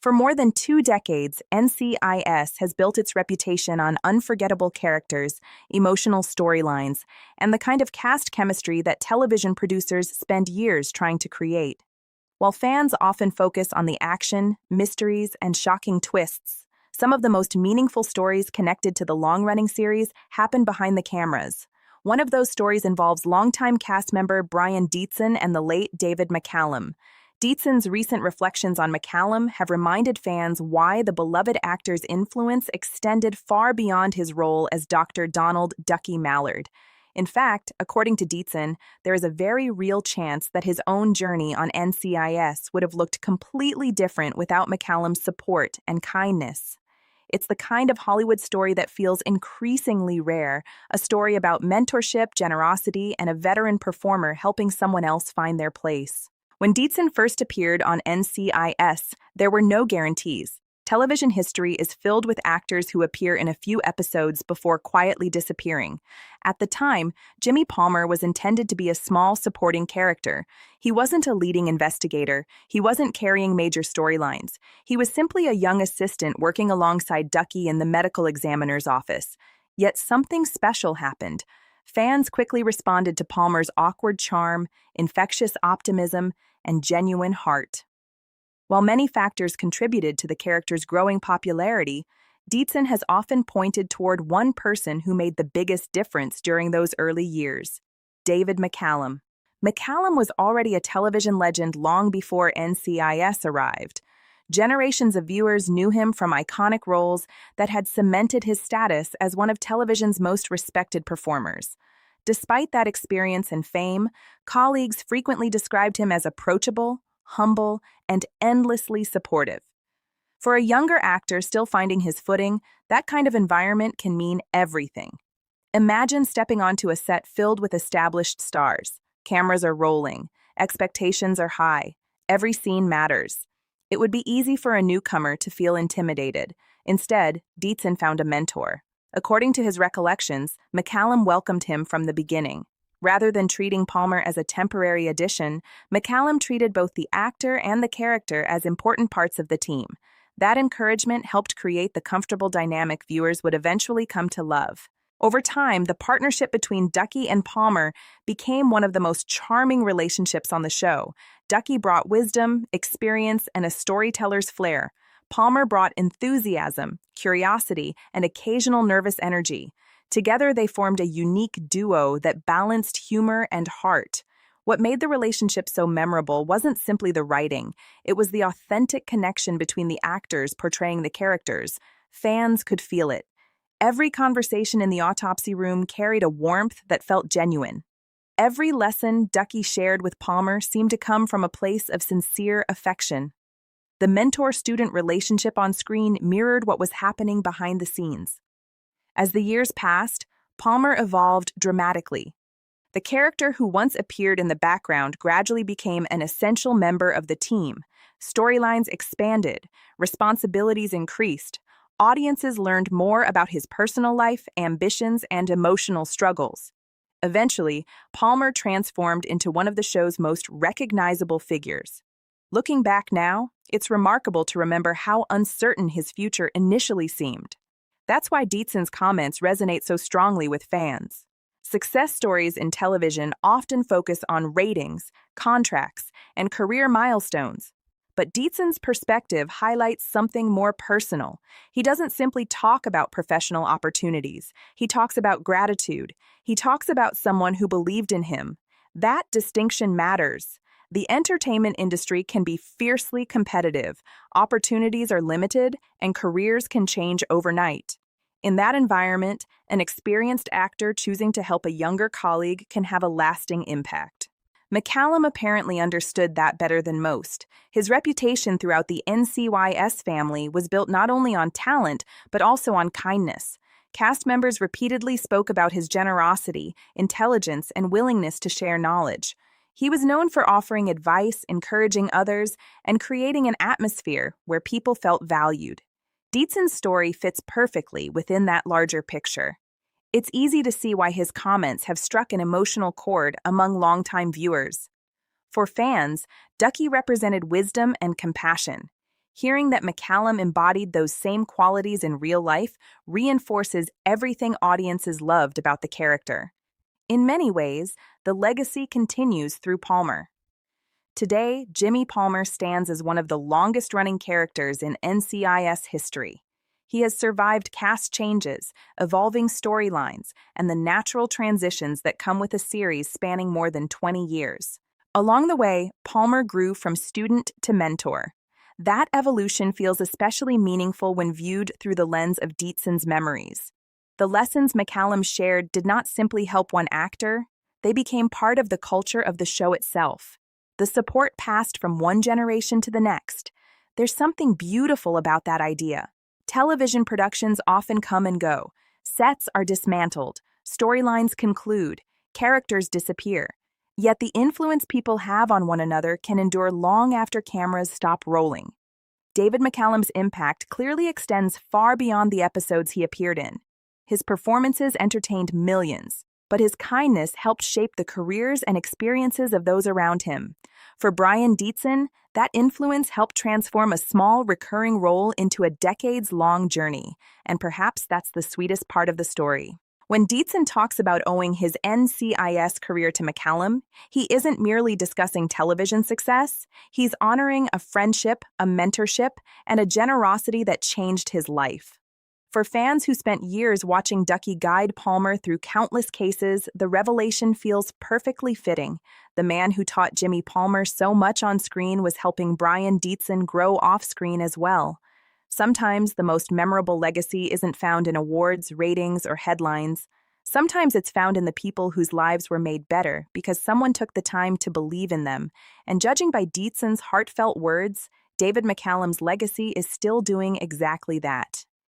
For more than 2 decades, NCIS has built its reputation on unforgettable characters, emotional storylines, and the kind of cast chemistry that television producers spend years trying to create. While fans often focus on the action, mysteries, and shocking twists, some of the most meaningful stories connected to the long-running series happen behind the cameras. One of those stories involves longtime cast member Brian Dietzen and the late David McCallum. Dietzen's recent reflections on McCallum have reminded fans why the beloved actor's influence extended far beyond his role as Dr. Donald Ducky Mallard. In fact, according to Dietzen, there is a very real chance that his own journey on NCIS would have looked completely different without McCallum's support and kindness. It's the kind of Hollywood story that feels increasingly rare, a story about mentorship, generosity, and a veteran performer helping someone else find their place. When Dietzen first appeared on NCIS, there were no guarantees. Television history is filled with actors who appear in a few episodes before quietly disappearing. At the time, Jimmy Palmer was intended to be a small supporting character. He wasn't a leading investigator. He wasn't carrying major storylines. He was simply a young assistant working alongside Ducky in the medical examiner's office. Yet something special happened. Fans quickly responded to Palmer's awkward charm, infectious optimism, and genuine heart. While many factors contributed to the character's growing popularity, Dietzen has often pointed toward one person who made the biggest difference during those early years: David McCallum. McCallum was already a television legend long before NCIS arrived. Generations of viewers knew him from iconic roles that had cemented his status as one of television's most respected performers. Despite that experience and fame, colleagues frequently described him as approachable, humble, and endlessly supportive. For a younger actor still finding his footing, that kind of environment can mean everything. Imagine stepping onto a set filled with established stars. Cameras are rolling, expectations are high, every scene matters. It would be easy for a newcomer to feel intimidated. Instead, Dietzen found a mentor. According to his recollections, McCallum welcomed him from the beginning. Rather than treating Palmer as a temporary addition, McCallum treated both the actor and the character as important parts of the team. That encouragement helped create the comfortable dynamic viewers would eventually come to love. Over time, the partnership between Ducky and Palmer became one of the most charming relationships on the show. Ducky brought wisdom, experience, and a storyteller's flair. Palmer brought enthusiasm, curiosity, and occasional nervous energy. Together, they formed a unique duo that balanced humor and heart. What made the relationship so memorable wasn't simply the writing. It was the authentic connection between the actors portraying the characters. Fans could feel it. Every conversation in the autopsy room carried a warmth that felt genuine. Every lesson Ducky shared with Palmer seemed to come from a place of sincere affection. The mentor-student relationship on screen mirrored what was happening behind the scenes. As the years passed, Palmer evolved dramatically. The character who once appeared in the background gradually became an essential member of the team. Storylines expanded, responsibilities increased. Audiences learned more about his personal life, ambitions, and emotional struggles. Eventually, Palmer transformed into one of the show's most recognizable figures. Looking back now, it's remarkable to remember how uncertain his future initially seemed. That's why Dietzen's comments resonate so strongly with fans. Success stories in television often focus on ratings, contracts, and career milestones. But Dietzen's perspective highlights something more personal. He doesn't simply talk about professional opportunities. He talks about gratitude. He talks about someone who believed in him. That distinction matters. The entertainment industry can be fiercely competitive. Opportunities are limited, and careers can change overnight. In that environment, an experienced actor choosing to help a younger colleague can have a lasting impact. McCallum apparently understood that better than most. His reputation throughout the NCIS family was built not only on talent, but also on kindness. Cast members repeatedly spoke about his generosity, intelligence, and willingness to share knowledge. He was known for offering advice, encouraging others, and creating an atmosphere where people felt valued. Dietzen's story fits perfectly within that larger picture. It's easy to see why his comments have struck an emotional chord among longtime viewers. For fans, Ducky represented wisdom and compassion. Hearing that McCallum embodied those same qualities in real life reinforces everything audiences loved about the character. In many ways, the legacy continues through Palmer. Today, Jimmy Palmer stands as one of the longest-running characters in NCIS history. He has survived cast changes, evolving storylines, and the natural transitions that come with a series spanning more than 20 years. Along the way, Palmer grew from student to mentor. That evolution feels especially meaningful when viewed through the lens of Dietzen's memories. The lessons McCallum shared did not simply help one actor, they became part of the culture of the show itself. The support passed from one generation to the next. There's something beautiful about that idea. Television productions often come and go. Sets are dismantled, storylines conclude, characters disappear. Yet the influence people have on one another can endure long after cameras stop rolling. David McCallum's impact clearly extends far beyond the episodes he appeared in. His performances entertained millions, but his kindness helped shape the careers and experiences of those around him. For Brian Dietzen, that influence helped transform a small, recurring role into a decades-long journey, and perhaps that's the sweetest part of the story. When Dietzen talks about owing his NCIS career to McCallum, he isn't merely discussing television success, he's honoring a friendship, a mentorship, and a generosity that changed his life. For fans who spent years watching Ducky guide Palmer through countless cases, the revelation feels perfectly fitting. The man who taught Jimmy Palmer so much on screen was helping Brian Dietzen grow off-screen as well. Sometimes the most memorable legacy isn't found in awards, ratings, or headlines. Sometimes it's found in the people whose lives were made better because someone took the time to believe in them. And judging by Dietzen's heartfelt words, David McCallum's legacy is still doing exactly that.